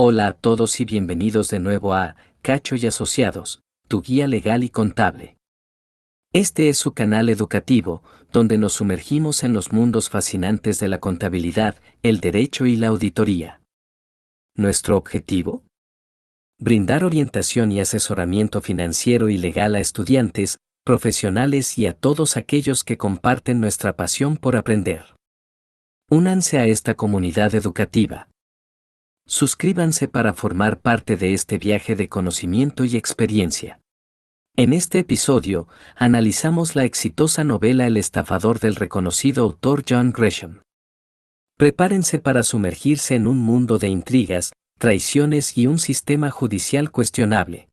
Hola a todos y bienvenidos de nuevo a Cacho y Asociados, tu guía legal y contable. Este es su canal educativo, donde nos sumergimos en los mundos fascinantes de la contabilidad, el derecho y la auditoría. ¿Nuestro objetivo? Brindar orientación y asesoramiento financiero y legal a estudiantes, profesionales y a todos aquellos que comparten nuestra pasión por aprender. Únanse a esta comunidad educativa. Suscríbanse para formar parte de este viaje de conocimiento y experiencia. En este episodio, analizamos la exitosa novela El estafador del reconocido autor John Grisham. Prepárense para sumergirse en un mundo de intrigas, traiciones y un sistema judicial cuestionable.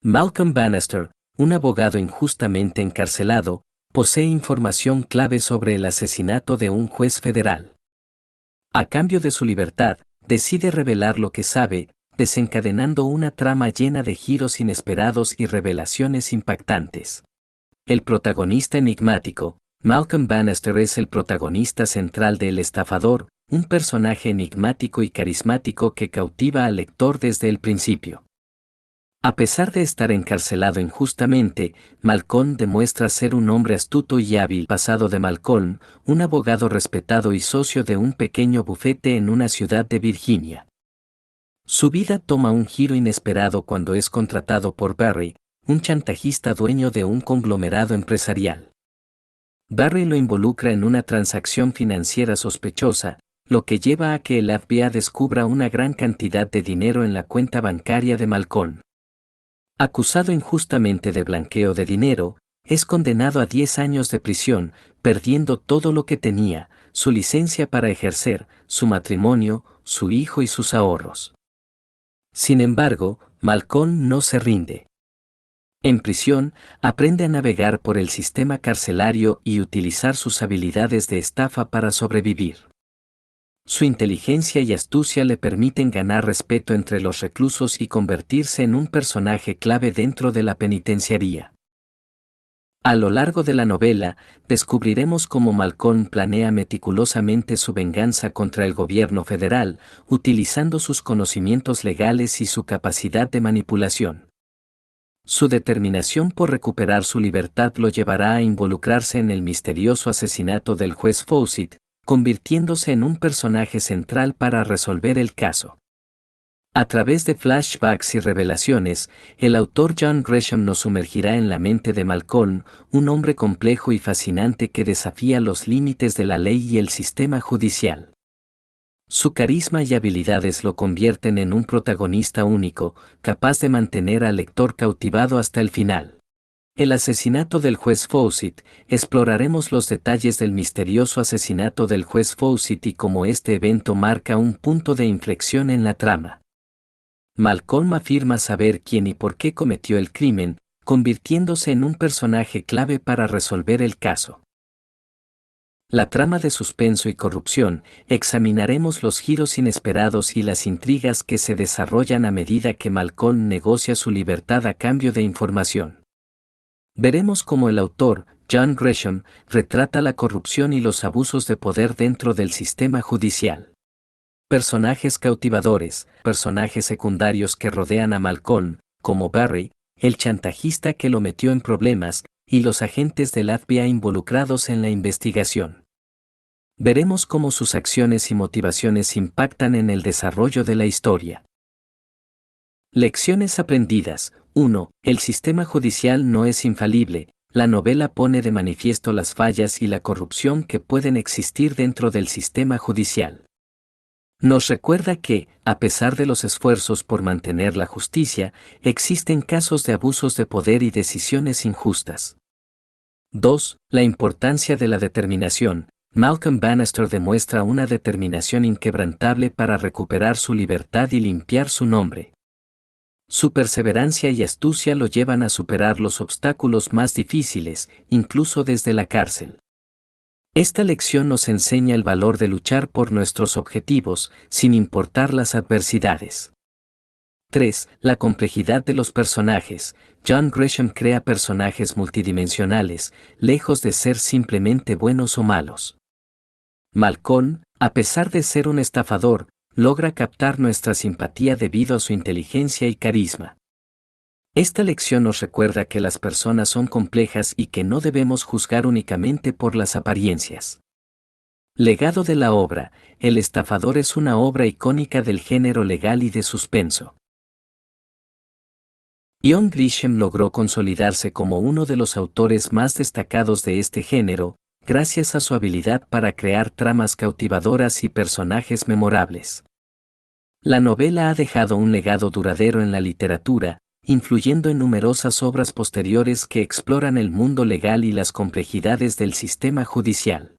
Malcolm Bannister, un abogado injustamente encarcelado, posee información clave sobre el asesinato de un juez federal. A cambio de su libertad, decide revelar lo que sabe, desencadenando una trama llena de giros inesperados y revelaciones impactantes. El protagonista enigmático, Malcolm Bannister, es el protagonista central de El estafador, un personaje enigmático y carismático que cautiva al lector desde el principio. A pesar de estar encarcelado injustamente, Malcolm demuestra ser un hombre astuto y hábil. Pasado de Malcolm, un abogado respetado y socio de un pequeño bufete en una ciudad de Virginia. Su vida toma un giro inesperado cuando es contratado por Barry, un chantajista dueño de un conglomerado empresarial. Barry lo involucra en una transacción financiera sospechosa, lo que lleva a que el FBI descubra una gran cantidad de dinero en la cuenta bancaria de Malcolm. Acusado injustamente de blanqueo de dinero, es condenado a 10 años de prisión, perdiendo todo lo que tenía, su licencia para ejercer, su matrimonio, su hijo y sus ahorros. Sin embargo, Malcolm no se rinde. En prisión, aprende a navegar por el sistema carcelario y utilizar sus habilidades de estafa para sobrevivir. Su inteligencia y astucia le permiten ganar respeto entre los reclusos y convertirse en un personaje clave dentro de la penitenciaría. A lo largo de la novela, descubriremos cómo Malcolm planea meticulosamente su venganza contra el gobierno federal, utilizando sus conocimientos legales y su capacidad de manipulación. Su determinación por recuperar su libertad lo llevará a involucrarse en el misterioso asesinato del juez Fawcett, convirtiéndose en un personaje central para resolver el caso. A través de flashbacks y revelaciones, el autor John Grisham nos sumergirá en la mente de Malcolm, un hombre complejo y fascinante que desafía los límites de la ley y el sistema judicial. Su carisma y habilidades lo convierten en un protagonista único, capaz de mantener al lector cautivado hasta el final. El asesinato del juez Fawcett. Exploraremos los detalles del misterioso asesinato del juez Fawcett y cómo este evento marca un punto de inflexión en la trama. Malcolm afirma saber quién y por qué cometió el crimen, convirtiéndose en un personaje clave para resolver el caso. La trama de suspenso y corrupción. Examinaremos los giros inesperados y las intrigas que se desarrollan a medida que Malcolm negocia su libertad a cambio de información. Veremos cómo el autor, John Grisham, retrata la corrupción y los abusos de poder dentro del sistema judicial. Personajes cautivadores, personajes secundarios que rodean a Malcolm, como Barry, el chantajista que lo metió en problemas, y los agentes del FBI involucrados en la investigación. Veremos cómo sus acciones y motivaciones impactan en el desarrollo de la historia. Lecciones aprendidas. 1. El sistema judicial no es infalible. La novela pone de manifiesto las fallas y la corrupción que pueden existir dentro del sistema judicial. Nos recuerda que, a pesar de los esfuerzos por mantener la justicia, existen casos de abusos de poder y decisiones injustas. 2. La importancia de la determinación. Malcolm Bannister demuestra una determinación inquebrantable para recuperar su libertad y limpiar su nombre. Su perseverancia y astucia lo llevan a superar los obstáculos más difíciles, incluso desde la cárcel. Esta lección nos enseña el valor de luchar por nuestros objetivos, sin importar las adversidades. 3. La complejidad de los personajes. John Grisham crea personajes multidimensionales, lejos de ser simplemente buenos o malos. Malcolm, a pesar de ser un estafador, logra captar nuestra simpatía debido a su inteligencia y carisma. Esta lección nos recuerda que las personas son complejas y que no debemos juzgar únicamente por las apariencias. Legado de la obra: El estafador es una obra icónica del género legal y de suspenso. John Grisham logró consolidarse como uno de los autores más destacados de este género, gracias a su habilidad para crear tramas cautivadoras y personajes memorables. La novela ha dejado un legado duradero en la literatura, influyendo en numerosas obras posteriores que exploran el mundo legal y las complejidades del sistema judicial.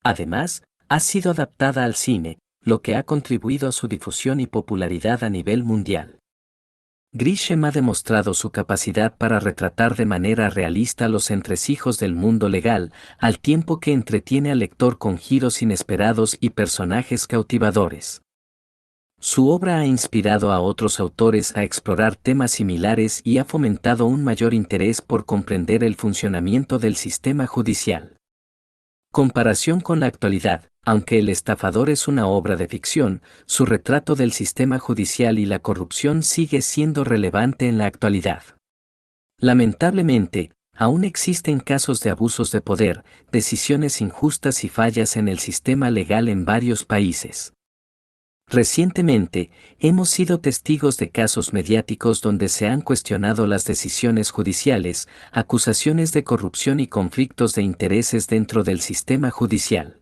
Además, ha sido adaptada al cine, lo que ha contribuido a su difusión y popularidad a nivel mundial. Grisham ha demostrado su capacidad para retratar de manera realista los entresijos del mundo legal, al tiempo que entretiene al lector con giros inesperados y personajes cautivadores. Su obra ha inspirado a otros autores a explorar temas similares y ha fomentado un mayor interés por comprender el funcionamiento del sistema judicial. Comparación con la actualidad: aunque El estafador es una obra de ficción, su retrato del sistema judicial y la corrupción sigue siendo relevante en la actualidad. Lamentablemente, aún existen casos de abusos de poder, decisiones injustas y fallas en el sistema legal en varios países. Recientemente, hemos sido testigos de casos mediáticos donde se han cuestionado las decisiones judiciales, acusaciones de corrupción y conflictos de intereses dentro del sistema judicial.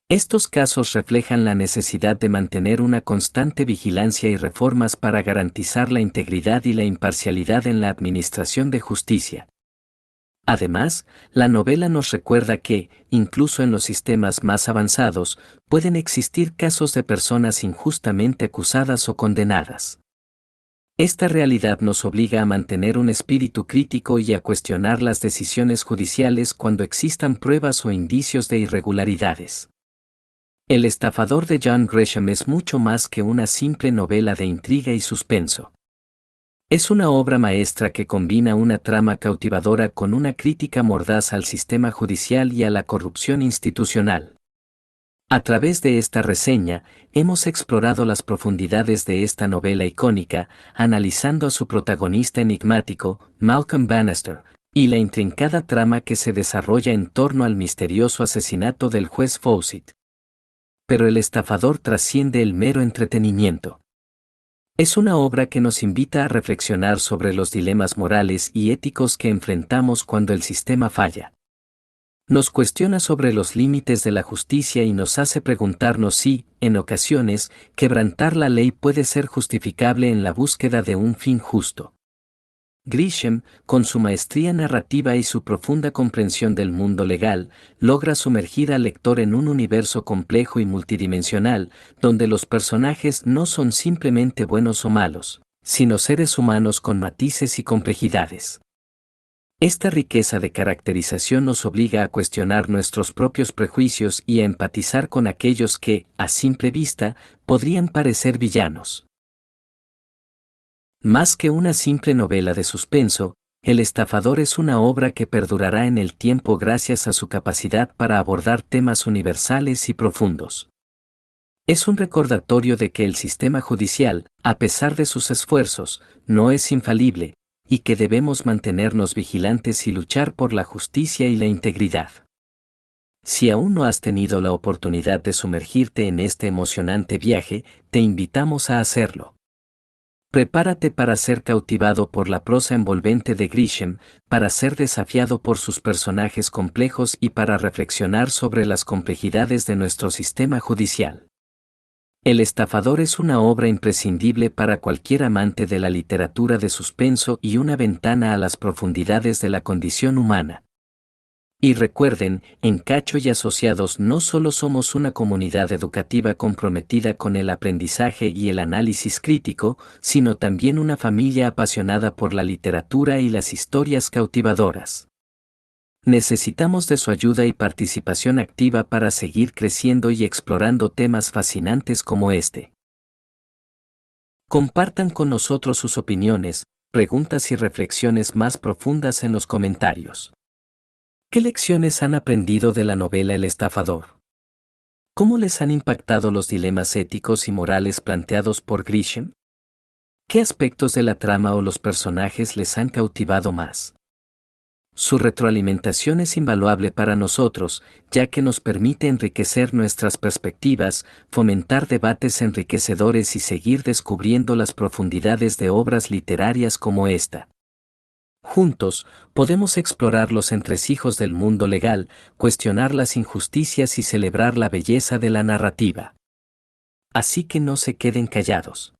Estos casos reflejan la necesidad de mantener una constante vigilancia y reformas para garantizar la integridad y la imparcialidad en la administración de justicia. Además, la novela nos recuerda que, incluso en los sistemas más avanzados, pueden existir casos de personas injustamente acusadas o condenadas. Esta realidad nos obliga a mantener un espíritu crítico y a cuestionar las decisiones judiciales cuando existan pruebas o indicios de irregularidades. El estafador de John Grisham es mucho más que una simple novela de intriga y suspenso. Es una obra maestra que combina una trama cautivadora con una crítica mordaz al sistema judicial y a la corrupción institucional. A través de esta reseña, hemos explorado las profundidades de esta novela icónica, analizando a su protagonista enigmático, Malcolm Bannister, y la intrincada trama que se desarrolla en torno al misterioso asesinato del juez Fawcett. Pero El estafador trasciende el mero entretenimiento. Es una obra que nos invita a reflexionar sobre los dilemas morales y éticos que enfrentamos cuando el sistema falla. Nos cuestiona sobre los límites de la justicia y nos hace preguntarnos si, en ocasiones, quebrantar la ley puede ser justificable en la búsqueda de un fin justo. Grisham, con su maestría narrativa y su profunda comprensión del mundo legal, logra sumergir al lector en un universo complejo y multidimensional, donde los personajes no son simplemente buenos o malos, sino seres humanos con matices y complejidades. Esta riqueza de caracterización nos obliga a cuestionar nuestros propios prejuicios y a empatizar con aquellos que, a simple vista, podrían parecer villanos. Más que una simple novela de suspenso, El estafador es una obra que perdurará en el tiempo gracias a su capacidad para abordar temas universales y profundos. Es un recordatorio de que el sistema judicial, a pesar de sus esfuerzos, no es infalible, y que debemos mantenernos vigilantes y luchar por la justicia y la integridad. Si aún no has tenido la oportunidad de sumergirte en este emocionante viaje, te invitamos a hacerlo. Prepárate para ser cautivado por la prosa envolvente de Grisham, para ser desafiado por sus personajes complejos y para reflexionar sobre las complejidades de nuestro sistema judicial. El estafador es una obra imprescindible para cualquier amante de la literatura de suspenso y una ventana a las profundidades de la condición humana. Y recuerden, en Cacho y Asociados no solo somos una comunidad educativa comprometida con el aprendizaje y el análisis crítico, sino también una familia apasionada por la literatura y las historias cautivadoras. Necesitamos de su ayuda y participación activa para seguir creciendo y explorando temas fascinantes como este. Compartan con nosotros sus opiniones, preguntas y reflexiones más profundas en los comentarios. ¿Qué lecciones han aprendido de la novela El estafador? ¿Cómo les han impactado los dilemas éticos y morales planteados por Grisham? ¿Qué aspectos de la trama o los personajes les han cautivado más? Su retroalimentación es invaluable para nosotros, ya que nos permite enriquecer nuestras perspectivas, fomentar debates enriquecedores y seguir descubriendo las profundidades de obras literarias como esta. Juntos, podemos explorar los entresijos del mundo legal, cuestionar las injusticias y celebrar la belleza de la narrativa. Así que no se queden callados.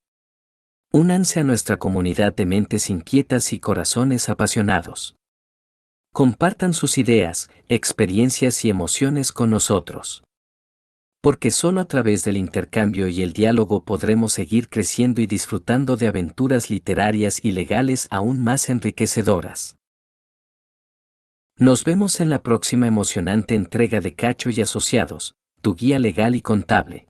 Únanse a nuestra comunidad de mentes inquietas y corazones apasionados. Compartan sus ideas, experiencias y emociones con nosotros. Porque solo a través del intercambio y el diálogo podremos seguir creciendo y disfrutando de aventuras literarias y legales aún más enriquecedoras. Nos vemos en la próxima emocionante entrega de Cacho y Asociados, tu guía legal y contable.